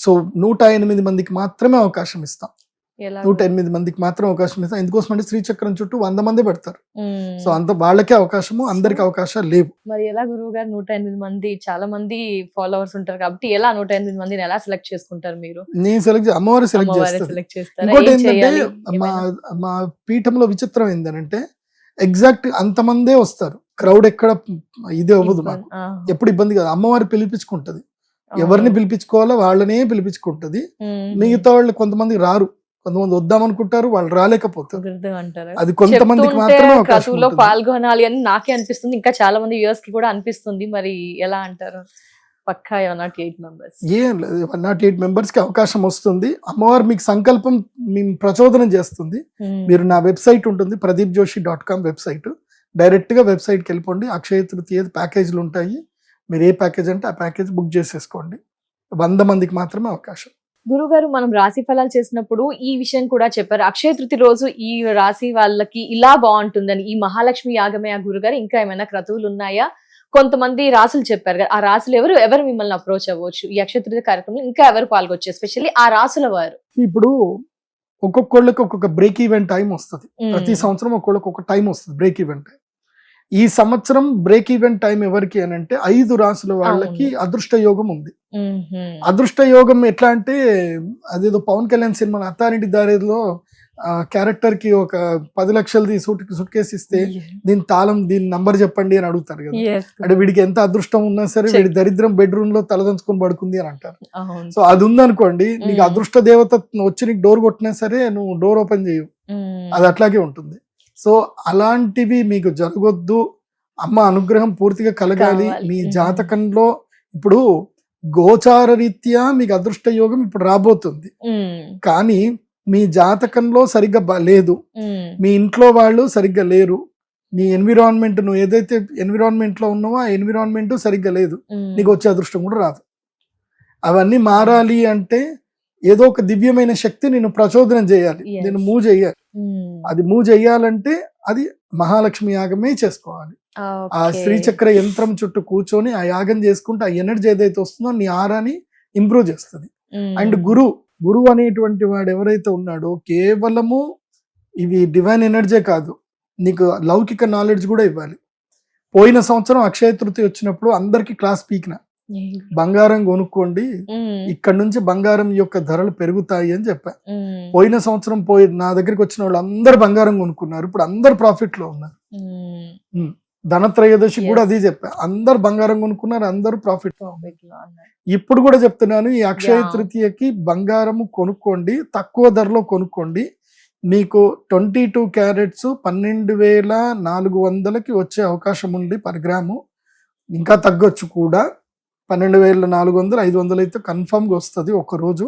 Speaker 3: సో 108 మందికి మాత్రమే అవకాశం ఇస్తాం. 108 మందికి మాత్రం అవకాశం ఇస్తాం. ఎందుకోసం అంటే శ్రీచక్రం చుట్టూ 100 మంది పెడతారు. సో అంత వాళ్ళకే అవకాశము, అందరికి అవకాశాలు లేవు.
Speaker 2: మరి ఎలా గురువు గారు 108 మంది, చాలా మంది ఫాలోవర్స్ ఉంటారు కాబట్టి ఎలా 108 మందిని ఎలా సెలెక్ట్ చేసుకుంటారు మీరు?
Speaker 3: నేను అమ్మవారు సెలెక్ట్ చేస్తారు. ఇంకోటి ఏంటంటే మా పీఠంలో విచిత్రం ఏంటంటే ఎగ్జాక్ట్ అంతమందే వస్తారు. క్రౌడ్ ఎక్కడ ఇది అవ్వదు, మాకు ఎప్పుడు ఇబ్బంది కాదు. అమ్మవారు పిలిపించుకుంటది. ఎవరిని పిలిపించుకోవాలో వాళ్ళనే పిలిపించుకుంటది. మిగతా వాళ్ళు కొంతమంది రారు, కొంతమంది వద్దామనుకుంటారు, వాళ్ళు రాలేకపోతారు.
Speaker 2: అంటారు.
Speaker 3: అది కొంతమందికి మాత్రమే అవకాశం
Speaker 2: క్రతువులో
Speaker 3: ఉంటుంది.
Speaker 2: పాల్గొనాలి అని నాకే అనిపిస్తుంది, ఇంకా చాలా మంది వ్యూవర్స్ కి కూడా అనిపిస్తుంది. మరి ఎలా అంటారు? పక్కా 108 మెంబర్స్
Speaker 3: ఏం లేదు, 108 మెంబర్స్ కి అవకాశం వస్తుంది. అమ్మవారు మీకు సంకల్పం మేము ప్రచోదనం చేస్తుంది. మీరు నా వెబ్సైట్ ఉంటుంది pradeepjoshi.com వెబ్సైట్, డైరెక్ట్ గా వెబ్సైట్ కి వెళ్ళిపోండి. అక్షయ తృతీయ ప్యాకేజీలు ఉంటాయి, మీరు ఏ ప్యాకేజ్ అంటే ఆ ప్యాకేజ్ బుక్ చేసేసుకోండి. 100 మందికి మాత్రమే అవకాశం.
Speaker 2: గురుగారు, మనం రాశి ఫలాలు చేసినప్పుడు ఈ విషయం కూడా చెప్పారు, అక్షయ తృతీయ రోజు ఈ రాశి వాళ్ళకి ఇలా బాగుంటుందని. ఈ మహాలక్ష్మి యాగమే ఆ గురుగారు, ఇంకా ఏమైనా క్రతువులు ఉన్నాయా? కొంతమంది రాసులు చెప్పారు కదా, ఆ రాసులు ఎవరు మిమ్మల్ని అప్రోచ్ అవ్వచ్చు ఈ అక్షయ తృతీయ కార్యక్రమంలో? ఇంకా ఎవరు పాల్గొచ్చు, ఎస్పెషల్లీ ఆ రాసుల వారు?
Speaker 3: ఇప్పుడు ఒక్కొక్కళ్ళకి ఒక్కొక్క బ్రేక్ ఈవెంట్ టైం వస్తుంది. ప్రతి సంవత్సరం ఒక్కొక్కళ్ళకి ఒక టైం వస్తుంది బ్రేక్ ఈవెంట్ టైం. ఈ సంవత్సరం బ్రేక్ ఈవెంట్ టైం ఎవరికి అని అంటే 5 రాసుల వాళ్ళకి అదృష్ట యోగం ఉంది. అదృష్ట యోగం ఎట్లా అంటే, అదేదో పవన్ కళ్యాణ్ సినిమా అత్తారింటి దారిలో క్యారెక్టర్ కి ఒక 10 లక్షలది సూట్ కేసు ఇస్తే దీని నంబర్ చెప్పండి అని అడుగుతారు కదా. అంటే వీడికి ఎంత అదృష్టం ఉన్నా సరే వీడి దరిద్రం బెడ్రూమ్ లో తలదంచుకొని పడుకుంది అని అంటారు. సో అది ఉందనుకోండి, నీకు అదృష్ట దేవత వచ్చి నీకు డోర్ కొట్టినా సరే నువ్వు డోర్ ఓపెన్ చేయవు, అది అట్లాగే ఉంటుంది. సో అలాంటివి మీకు జరగొద్దు, అమ్మ అనుగ్రహం పూర్తిగా కలగాలి మీ జాతకంలో. ఇప్పుడు గోచార రీత్యా మీకు అదృష్ట యోగం ఇప్పుడు రాబోతుంది, కానీ మీ జాతకంలో సరిగ్గా లేదు, మీ ఇంట్లో వాళ్ళు సరిగ్గా లేరు, నీ ఎన్విరాన్మెంట్, నువ్వు ఏదైతే ఎన్విరాన్మెంట్ లో ఉన్నావో ఆ ఎన్విరాన్మెంట్ సరిగ్గా లేదు, నీకు వచ్చే అదృష్టం కూడా రాదు. అవన్నీ మారాలి అంటే ఏదో ఒక దివ్యమైన శక్తి నేను ప్రచోదనం చేయాలి, నేను మూవ్ చేయాలి. అది మూవ్ చేయాలంటే అది మహాలక్ష్మి యాగమే చేసుకోవాలి. ఆ శ్రీచక్ర యంత్రం చుట్టూ కూర్చొని ఆ యాగం చేసుకుంటే ఆ ఎనర్జీ ఏదైతే వస్తుందో నీ ఆరాని ఇంప్రూవ్ చేస్తుంది. అండ్ గురువు అనేటువంటి వాడు ఎవరైతే ఉన్నాడో కేవలము ఇవి డివైన్ ఎనర్జీ కాదు, నీకు లౌకిక నాలెడ్జ్ కూడా ఇవ్వాలి. పోయిన సంవత్సరం అక్షయ తృతీయ వచ్చినప్పుడు అందరికి క్లాస్ పీకిన, బంగారం కొనుక్కోండి, ఇక్కడ నుంచి బంగారం యొక్క ధరలు పెరుగుతాయి అని చెప్పా. పోయిన సంవత్సరం నా దగ్గరికి వచ్చిన వాళ్ళు అందరు బంగారం కొనుక్కున్నారు, ఇప్పుడు అందరు ప్రాఫిట్ లో ఉన్నారు. ధనత్రయోదశి కూడా అదే చెప్పా, అందరు బంగారం కొనుక్కున్నారు, అందరూ ప్రాఫిట్ లో ఉన్నారు. ఇప్పుడు కూడా చెప్తున్నాను, ఈ అక్షయ తృతీయకి బంగారము కొనుక్కోండి, తక్కువ ధరలో కొనుక్కోండి. మీకు 22 క్యారెట్స్ 12,400కి వచ్చే అవకాశం ఉంది పర్ గ్రాము, ఇంకా తగ్గొచ్చు కూడా. 12,400 500 అయితే కన్ఫర్మ్ గా వస్తుంది ఒక రోజు.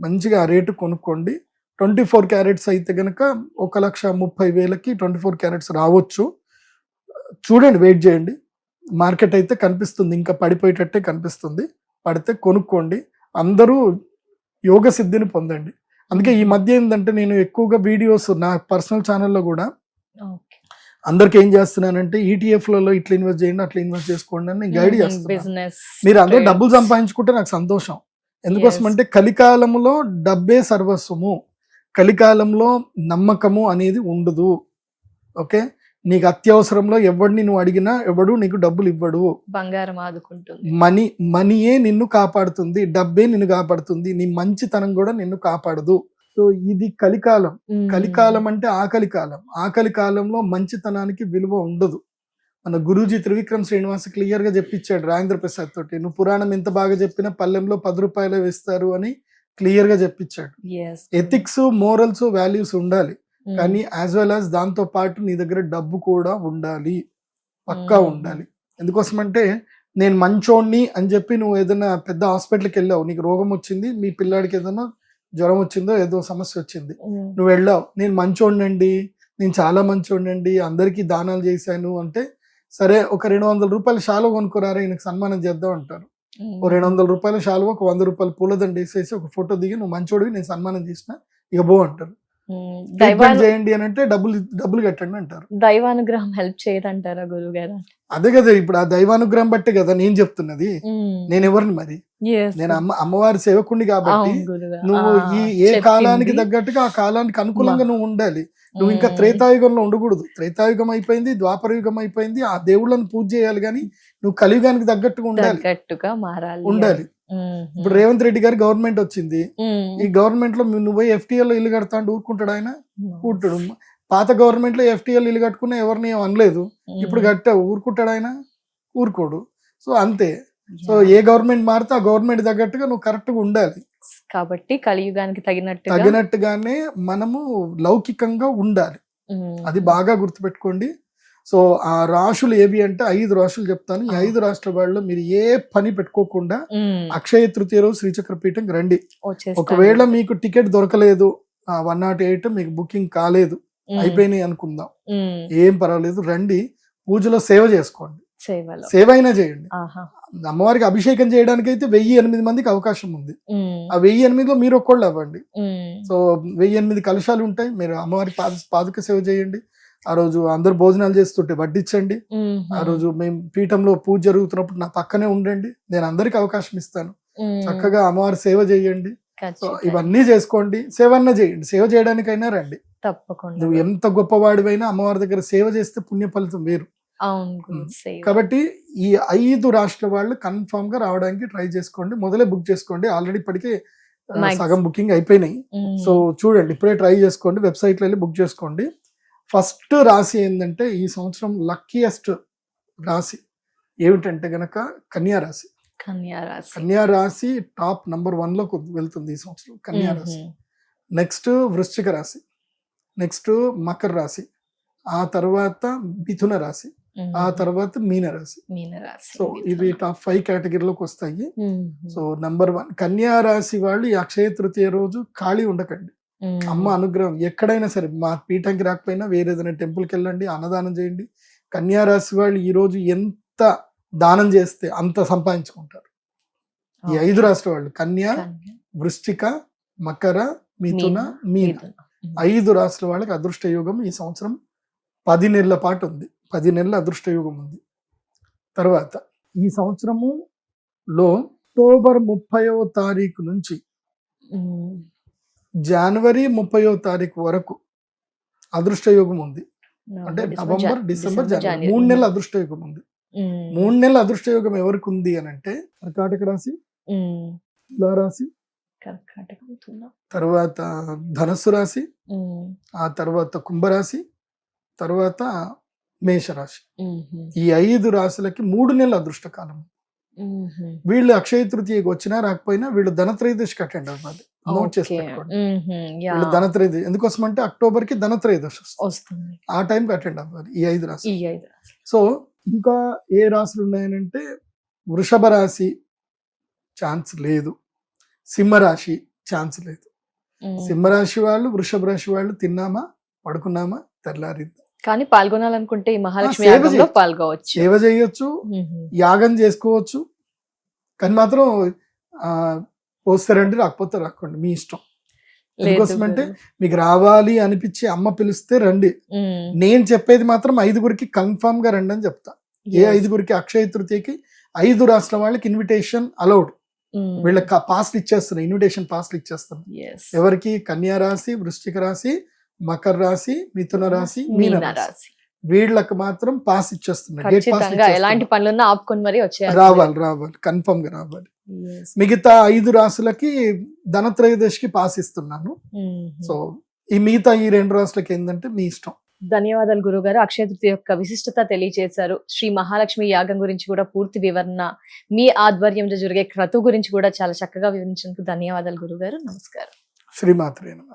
Speaker 3: మంచిగా ఆ రేటు కొనుక్కోండి. 24 క్యారెట్స్ అయితే గనక 1,30,000కి 24 క్యారెట్స్ రావచ్చు. చూడండి, వెయిట్ చేయండి, మార్కెట్ అయితే కనిపిస్తుంది, ఇంకా పడిపోయేటట్టే కనిపిస్తుంది. పడితే కొనుక్కోండి, అందరూ యోగ సిద్ధిని పొందండి. అందుకే ఈ మధ్య ఏంటంటే నేను ఎక్కువగా వీడియోస్ నా పర్సనల్ ఛానల్లో కూడా అందరికి ఏం చేస్తున్నానంటే ఈటీఎఫ్లలో ఇట్లా ఇన్వెస్ట్ చేయండి, అట్లా ఇన్వెస్ట్ చేసుకోండి అని నేను గైడ్ చేస్తున్నాను. మీరు అందరూ డబ్బులు సంపాదించుకుంటే నాకు సంతోషం. ఎందుకోసం అంటే కలికాలంలో డబ్బే సర్వస్వము, కలికాలంలో నమ్మకము అనేది ఉండదు. ఓకే, నీకు అత్యవసరంలో ఎవడిని నువ్వు అడిగినా ఎవడు నీకు డబ్బులు ఇవ్వడు.
Speaker 2: బంగారం ఆదుకుంటుంది,
Speaker 3: మనీయే నిన్ను కాపాడుతుంది, డబ్బే నిన్ను కాపాడుతుంది, నీ మంచితనం కూడా నిన్ను కాపాడదు. సో ఇది కలికాలం. కలికాలం అంటే ఆకలి కాలం. ఆకలి కాలంలో మంచితనానికి విలువ ఉండదు. మన గురూజీ త్రివిక్రమ్ శ్రీనివాస్ క్లియర్ గా చెప్పించాడు రాజేంద్ర ప్రసాద్ తోటి, నువ్వు పురాణం ఎంత బాగా చెప్పినా పల్లెంలో 10 రూపాయలు వేస్తారు అని క్లియర్ గా చెప్పించాడు. ఎథిక్స్, మోరల్స్, వాల్యూస్ ఉండాలి, కానీ యాజ్ వెల్ యాజ్ దాంతో పాటు నీ దగ్గర డబ్బు కూడా ఉండాలి, పక్కా ఉండాలి. ఎందుకోసం అంటే నేను మంచోడిని అని చెప్పి నువ్వు ఏదైనా పెద్ద హాస్పిటల్కి వెళ్ళావు, నీకు రోగం వచ్చింది, మీ పిల్లాడికి ఏదైనా జ్వరం వచ్చిందో ఏదో సమస్య వచ్చింది, నువ్వు వెళ్ళావు, నేను మంచోడినండి, నేను చాలా మంచోడినండి, అందరికీ దానాలు చేశాను అంటే, సరే ఒక 200 రూపాయల శాలువ కొనుక్కోరారా ఈయనకు సన్మానం చేద్దాం అంటారు. ఓ 200 రూపాయల శాలువ, ఒక 100 రూపాయల పూలదండ వేసేసి ఒక ఫోటో దిగి నువ్వు మంచోడివి, నేను సన్మానం చేసిన, ఇక బో అంటారు. చేయండి అని అంటే డబ్బులు కట్టండి అంటారు.
Speaker 2: దైవానుగ్రహం హెల్ప్ చేయదంటారా గురువు గారు?
Speaker 3: అదే కదా, ఇప్పుడు ఆ దైవానుగ్రహం బట్టే కదా నేను చెప్తున్నది. నేను ఎవరిని మరి, నేను అమ్మవారి సేవకుడిని కాబట్టి నువ్వు ఏ కాలానికి తగ్గట్టుగా ఆ కాలానికి అనుకూలంగా నువ్వు ఉండాలి. నువ్వు ఇంకా త్రేతాయుగంలో ఉండకూడదు. త్రేతాయుగం అయిపోయింది, ద్వాపర యుగం అయిపోయింది, ఆ దేవుళ్ళని పూజ చేయాలి, కానీ నువ్వు కలియుగానికి తగ్గట్టుగా ఉండాలి. ఇప్పుడు రేవంత్ రెడ్డి గారి గవర్నమెంట్ వచ్చింది, ఈ గవర్నమెంట్ లో నువ్వు ఎఫ్టీఎల్ ఇల్లు కడతా అంటే ఊరుకుంటాడు ఆయన? కూర్చుడు. పాత గవర్నమెంట్ లో ఎఫ్టీఎల్ ఇల్లు కట్టుకున్నా ఎవరిని అనలేదు, ఇప్పుడు కట్టావు ఊరుకుంటాడు ఆయన? ఊరుకోడు. సో అంతే, సో ఏ గవర్నమెంట్ మారితే ఆ గవర్నమెంట్ తగ్గట్టుగా నువ్వు కరెక్ట్ గా ఉండాలి.
Speaker 2: కాబట్టి కలియుగానికి తగినట్టుగా
Speaker 3: తగినట్టుగానే మనము లౌకికంగా ఉండాలి. అది బాగా గుర్తుపెట్టుకోండి. సో ఆ రాశులు ఏవి అంటే 5 రాశులు చెప్తాను. ఈ 5 రాష్ట్రాల వాళ్ళు మీరు ఏ పని పెట్టుకోకుండా అక్షయ తృతీయ రోజు శ్రీచక్ర పీఠంకి రండి. ఒకవేళ మీకు టికెట్ దొరకలేదు, 108 మీకు బుకింగ్ కాలేదు, అయిపోయినాయి అనుకుందాం, ఏం పర్వాలేదు, రండి. పూజలో సేవ చేసుకోండి, సేవ అయినా చేయండి. అమ్మవారికి అభిషేకం చేయడానికి అయితే 1008 మందికి అవకాశం ఉంది. ఆ 1008లో మీరు ఒక్కళ్ళు అవ్వండి. సో 1008 కలశాలు ఉంటాయి. మీరు అమ్మవారి పాదుక సేవ చేయండి. ఆ రోజు అందరు భోజనాలు చేస్తుంటే వడ్డించండి. ఆ రోజు మేము పీఠంలో పూజ జరుగుతున్నప్పుడు నా పక్కనే ఉండండి. నేను అందరికి అవకాశం ఇస్తాను. చక్కగా అమ్మవారి సేవ చేయండి. సో ఇవన్నీ చేసుకోండి, సేవన్న చేయండి. సేవ చేయడానికైనా రండి.
Speaker 2: తప్పకుండా.
Speaker 3: నువ్వు ఎంత గొప్పవాడివైనా అమ్మవారి దగ్గర సేవ చేస్తే పుణ్య ఫలితం వేరు. కాబట్టి ఈ 5 రాష్ట్రాల వాళ్ళు కన్ఫర్మ్ గా రావడానికి ట్రై చేసుకోండి. మొదలే బుక్ చేసుకోండి. ఆల్రెడీ ఇప్పటికే సగం బుకింగ్ అయిపోయినాయి. సో చూడండి, ఇప్పుడే ట్రై చేసుకోండి, వెబ్సైట్ లో వెళ్ళి బుక్ చేసుకోండి. ఫస్ట్ రాశి ఏంటంటే ఈ సంవత్సరం లక్కీయెస్ట్ రాశి ఏమిటంటే గనక కన్యా రాశి. కన్యా రాశి టాప్ నంబర్ 1 లోకి వెళ్తుంది ఈ సంవత్సరం కన్యా రాశి. నెక్స్ట్ వృశ్చిక రాశి, నెక్స్ట్ మకర రాశి, ఆ తర్వాత మిథున రాశి, ఆ తర్వాత మీన రాశి. సో ఇవి టాప్ 5 కేటగిరీలోకి వస్తాయి. సో నంబర్ 1 కన్యా రాశి వాళ్ళు ఈ అక్షయ తృతీయ రోజు ఖాళీ ఉండకండి. అమ్మ అనుగ్రహం ఎక్కడైనా సరే, మా పీఠంకి రాకపోయినా వేరే ఏదైనా టెంపుల్కి వెళ్ళండి, అన్నదానం చేయండి. కన్యా రాశి వాళ్ళు ఈ రోజు ఎంత దానం చేస్తే అంత సంపాదించుకుంటారు. ఈ 5 రాష్ట్రాల వాళ్ళు కన్యా, వృశ్చిక, మకర, మిథున, మీన 5 రాష్ట్రాల వాళ్ళకి అదృష్ట యోగం ఈ సంవత్సరం 10 నెలల పాటు ఉంది. 10 నెలల అదృష్ట యోగం ఉంది. తర్వాత ఈ సంవత్సరములో అక్టోబర్ 30వ తారీఖు నుంచి జనవరి 30వ తారీఖు వరకు అదృష్ట యోగం ఉంది. అంటే నవంబర్, డిసెంబర్, జనవరి 3 నెలల అదృష్ట యోగం ఉంది. 3 నెలల అదృష్ట యోగం ఎవరికి ఉంది అని అంటే కర్కాటక రాశి, తులారాశి, తర్వాత ధనస్సు రాశి, ఆ తర్వాత కుంభరాశి, తర్వాత మేషరాశి. ఈ 5 రాశులకి 3 నెలల అదృష్ట కాలం. వీళ్ళు అక్షయ తృతీయకి వచ్చినా రాకపోయినా వీళ్ళు ధనత్రయోదశికి అటెండ్ అవ్వాలి. నోట్ చేసి పెట్టుకోండి. వీళ్ళు ధనత్రయోదశి ఎందుకోసం అంటే అక్టోబర్ కి ధనత్రయోదశి వస్తుంది. ఆ టైంకి అటెండ్ అవ్వాలి ఈ 5 రాశులు. సో ఇంకా ఏ రాశులు ఉన్నాయనంటే వృషభ రాశి ఛాన్స్ లేదు, సింహరాశి ఛాన్స్ లేదు. సింహరాశి వాళ్ళు, వృషభ రాశి వాళ్ళు తిన్నామా, పడుకున్నామా, తెల్లారింది.
Speaker 2: కానీ పాల్గొనాలనుకుంటే ఈ మహాలక్ష్మి యాగంలో పాల్గొవచ్చు,
Speaker 3: సేవ చేయొచ్చు, యాగం చేసుకోవచ్చు. కానీ మాత్రం వస్తారండి, రాకపోతే రాకండి, మీ ఇష్టం. ఎందుకోసమంటే మీకు రావాలి అనిపించి అమ్మ పిలిస్తే రండి. నేను చెప్పేది మాత్రం 5గురికి కన్ఫర్మ్ గా రండి అని చెప్తా. ఏ 5గురికి అక్షయ తృతీయకి 5 రాష్ట్రాల వాళ్ళకి ఇన్విటేషన్ అలౌడ్. వీళ్ళకి పాస్లు ఇచ్చేస్తున్నాయి, ఇన్విటేషన్ పాస్లు ఇచ్చేస్తున్నాయి. ఎవరికి? కన్యా రాశి, వృశ్చిక రాశి, మకర రాశి, మిథున రాశి, మీన రాశి. వీళ్ళకి మాత్రం పాస్ ఇచ్చేస్తున్నారు.
Speaker 2: ఎలాంటి పనులున్నా ఆపుకొని మరి
Speaker 3: రావాలి, కన్ఫర్మ్ గా రావాలి. మిగతా 5 రాశులకి ధనత్రయోదశికి పాస్ ఇస్తున్నాను. సో ఈ మిగతా ఈ 2 రాశులకి ఏంటంటే మీ ఇష్టం.
Speaker 2: ధన్యవాదాలు గురుగారు. అక్షయ తృతీయ యొక్క విశిష్టత తెలియజేశారు. శ్రీ మహాలక్ష్మి యాగం గురించి కూడా పూర్తి వివరణ, మీ ఆధ్వర్యంలో జరిగే క్రతువు గురించి కూడా చాలా చక్కగా వివరించినందుకు ధన్యవాదాలు గురుగారు. నమస్కారం.
Speaker 3: శ్రీమాత్రే నమః.